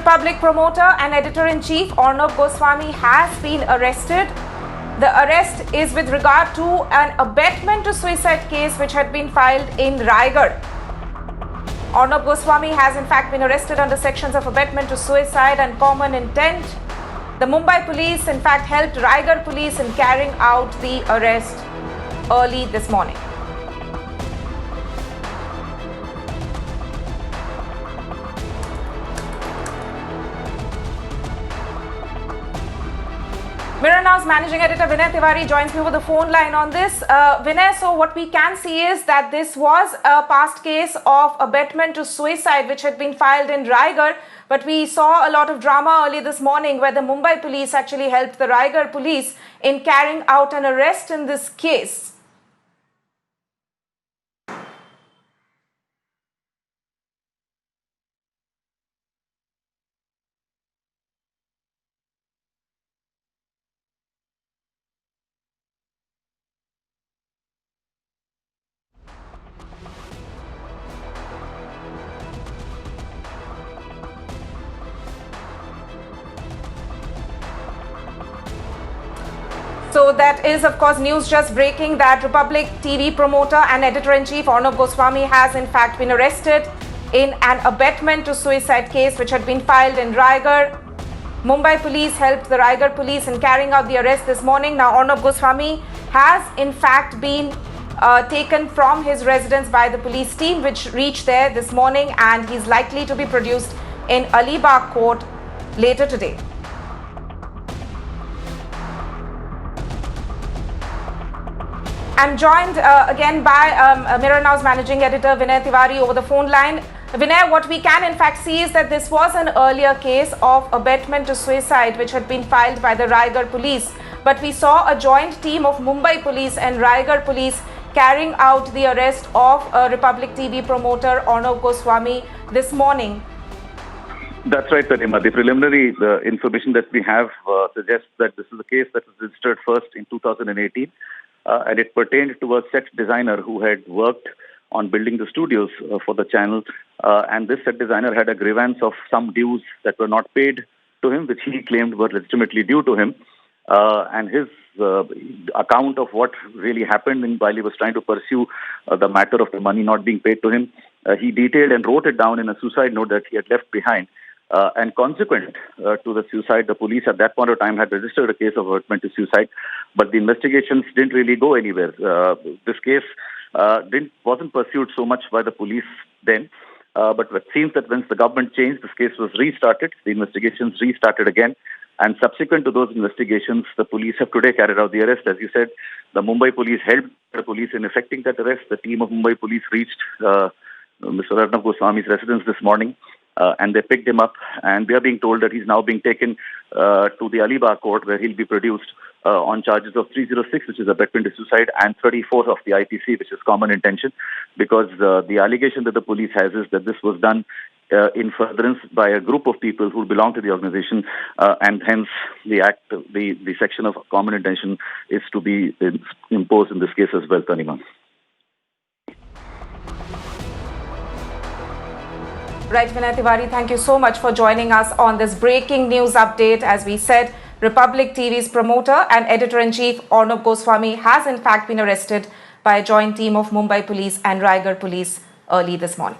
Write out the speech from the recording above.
Republic promoter and editor-in-chief Arnab Goswami has been arrested. The arrest is with regard to an abetment to suicide case which had been filed in Raigad. Arnab Goswami has in fact been arrested under sections of abetment to suicide and common intent. The Mumbai police in fact helped Raigad police in carrying out the arrest early this morning. Mirror Now's managing editor Vinay Tiwari joins me over the phone line on this. Vinay, so what we can see is that this was a past case of abetment to suicide which had been filed in Raigad, but we saw a lot of drama early this morning where the Mumbai police actually helped the Raigad police in carrying out an arrest in this case. So that is, of course, news just breaking that Republic TV promoter and editor-in-chief Arnab Goswami has in fact been arrested in an abetment to suicide case which had been filed in Raigad. Mumbai police helped the Raigad police in carrying out the arrest this morning. Now, Arnab Goswami has in fact been taken from his residence by the police team which reached there this morning, and he's likely to be produced in Alibag court later today. I'm joined again by Mirror Now's managing editor Vinay Tiwari over the phone line. Vinay, what we can in fact see is that this was an earlier case of abetment to suicide which had been filed by the Raigad police. But we saw a joint team of Mumbai police and Raigad police carrying out the arrest of Republic TV promoter Arnab Goswami this morning. That's right, Tanima. The preliminary information that we have suggests that this is a case that was registered first in 2018. And it pertained to a set designer who had worked on building the studios for the channel. And this set designer had a grievance of some dues that were not paid to him, which he claimed were legitimately due to him. And his account of what really happened while he was trying to pursue the matter of the money not being paid to him, he detailed and wrote it down in a suicide note that he had left behind. And consequent to the suicide, the police at that point of time had registered a case of abetment to suicide, but the investigations didn't really go anywhere. This case wasn't pursued so much by the police then, but it seems that once the government changed, this case was restarted, the investigations restarted again, and subsequent to those investigations, the police have today carried out the arrest. As you said, the Mumbai police helped the police in effecting that arrest. The team of Mumbai police reached Mr. Arnab Goswami's residence this morning. And they picked him up, and we are being told that he's now being taken to the Alibag court, where he'll be produced on charges of 306, which is abetment to suicide, and 34 of the IPC, which is common intention, because the allegation that the police has is that this was done in furtherance by a group of people who belong to the organization, and hence the section of common intention is to be imposed in this case as well, Tanima. Right, Vinay Tiwari, thank you so much for joining us on this breaking news update. As we said, Republic TV's promoter and editor-in-chief Arnab Goswami has in fact been arrested by a joint team of Mumbai police and Raigad police early this morning.